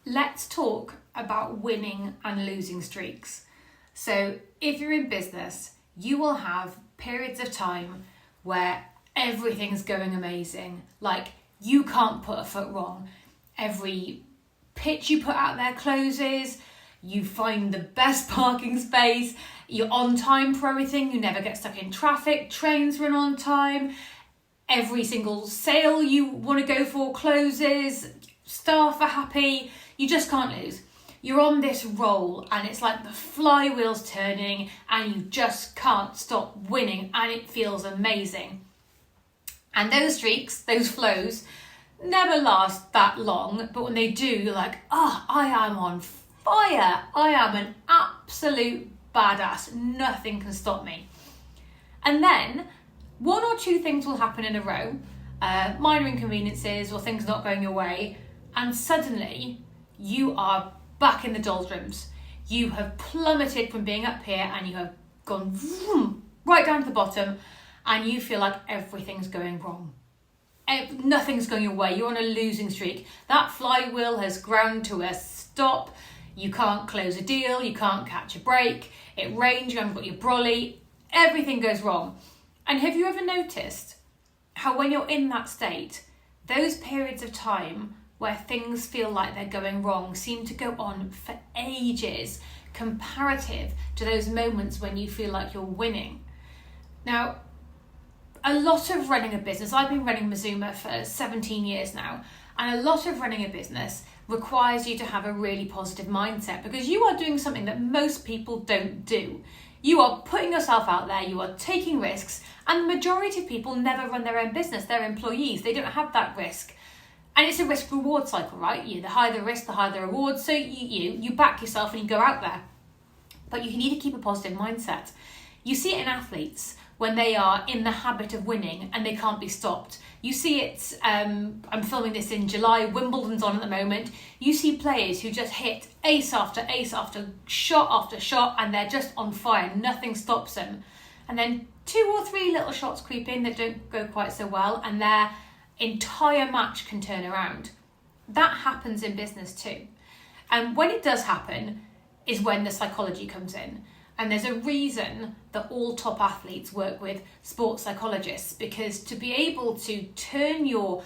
let's talk about winning and losing streaks. So if you're in business, you will have periods of time where everything's going amazing. Like, you can't put a foot wrong. Every pitch you put out there closes. You find the best parking space. You're on time for everything. You never get stuck in traffic. Trains run on time. Every single sale you want to go for closes. Staff are happy. You just can't lose. You're on this roll and it's like the flywheel's turning and you just can't stop winning and it feels amazing. And those streaks, those flows, never last that long, but when they do, you're like, I am on fire. I am an absolute badass. Nothing can stop me. And then one or two things will happen in a row, minor inconveniences or things not going your way, and suddenly you are back in the doldrums. You have plummeted from being up here and you have gone vroom, right down to the bottom, and you feel like everything's going wrong. Nothing's going your way. You're on a losing streak. That flywheel has ground to a stop. You can't close a deal. You can't catch a break. It rains. You haven't got your brolly. Everything goes wrong. And have you ever noticed how when you're in that state, those periods of time where things feel like they're going wrong seem to go on for ages, comparative to those moments when you feel like you're winning? Now, a lot of running a business, I've been running Mazuma for 17 years now, and a lot of running a business requires you to have a really positive mindset because you are doing something that most people don't do. You are putting yourself out there, you are taking risks, and the majority of people never run their own business. They're employees, they don't have that risk. And it's a risk-reward cycle, right? The higher the risk, the higher the reward. So you back yourself and you go out there. But you need to keep a positive mindset. You see it in athletes when they are in the habit of winning and they can't be stopped. You see it, I'm filming this in July, Wimbledon's on at the moment. You see players who just hit ace after shot, and they're just on fire. Nothing stops them. And then 2 or 3 little shots creep in that don't go quite so well, and their entire match can turn around. That happens in business too. And when it does happen is when the psychology comes in. And there's a reason that all top athletes work with sports psychologists, because to be able to turn your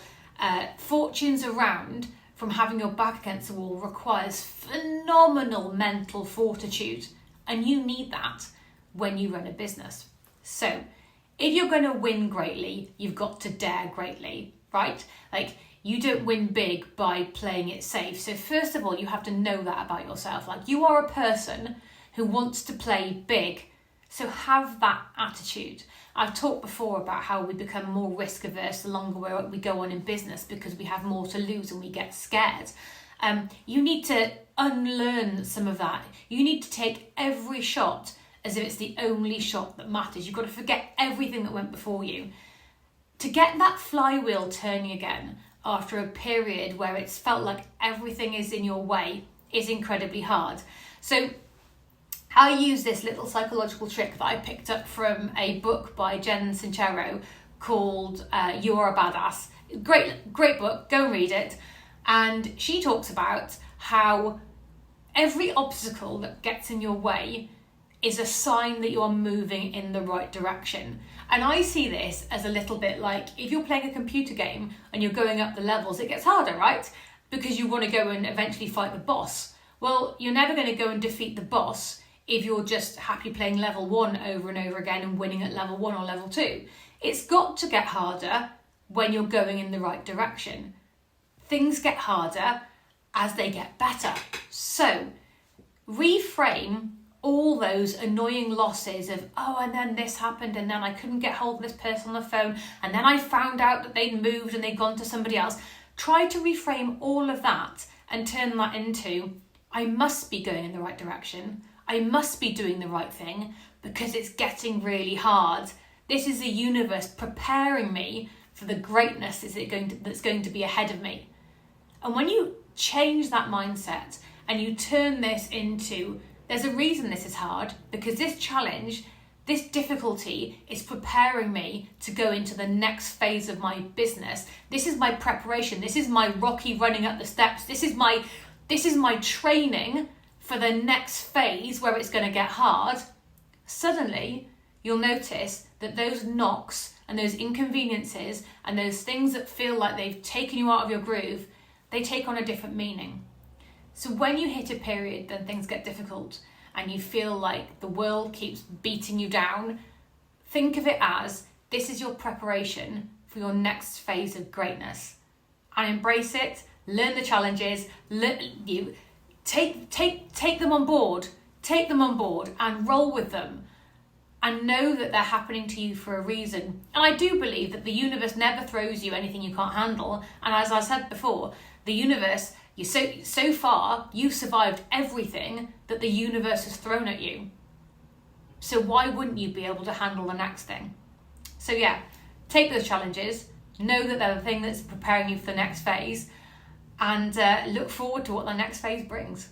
fortunes around from having your back against the wall requires phenomenal mental fortitude. And you need that when you run a business. So if you're going to win greatly, you've got to dare greatly, right? Like, you don't win big by playing it safe. So first of all, you have to know that about yourself. Like, you are a person who wants to play big. So have that attitude. I've talked before about how we become more risk averse the longer we go on in business because we have more to lose and we get scared. You need to unlearn some of that. You need to take every shot as if it's the only shot that matters. You've got to forget everything that went before you. To get that flywheel turning again after a period where it's felt like everything is in your way is incredibly hard. So I use this little psychological trick that I picked up from a book by Jen Sincero called You Are a Badass. Great book, go and read it. And she talks about how every obstacle that gets in your way is a sign that you're moving in the right direction. And I see this as a little bit like if you're playing a computer game and you're going up the levels, it gets harder, right? Because you want to go and eventually fight the boss. Well, you're never going to go and defeat the boss if you're just happy playing level 1 over and over again and winning at level 1 or level 2. It's got to get harder when you're going in the right direction. Things get harder as they get better. So reframe all those annoying losses of, and then this happened, and then I couldn't get hold of this person on the phone, and then I found out that they'd moved and they'd gone to somebody else. Try to reframe all of that and turn that into, I must be going in the right direction. I must be doing the right thing because it's getting really hard. This is the universe preparing me for the greatness that's going to be ahead of me. And when you change that mindset and you turn this into, there's a reason this is hard, because this challenge, this difficulty is preparing me to go into the next phase of my business. This is my preparation. This is my rocky running up the steps. This is my this is my training for the next phase where it's going to get hard, suddenly you'll notice that those knocks and those inconveniences and those things that feel like they've taken you out of your groove, they take on a different meaning. So when you hit a period, then things get difficult and you feel like the world keeps beating you down, think of it as this is your preparation for your next phase of greatness. And embrace it, learn the challenges, take them on board, and roll with them. And know that they're happening to you for a reason. And I do believe that the universe never throws you anything you can't handle. And as I said before, the universe, so far, you've survived everything that the universe has thrown at you. So why wouldn't you be able to handle the next thing? So yeah, take those challenges, know that they're the thing that's preparing you for the next phase, and look forward to what the next phase brings.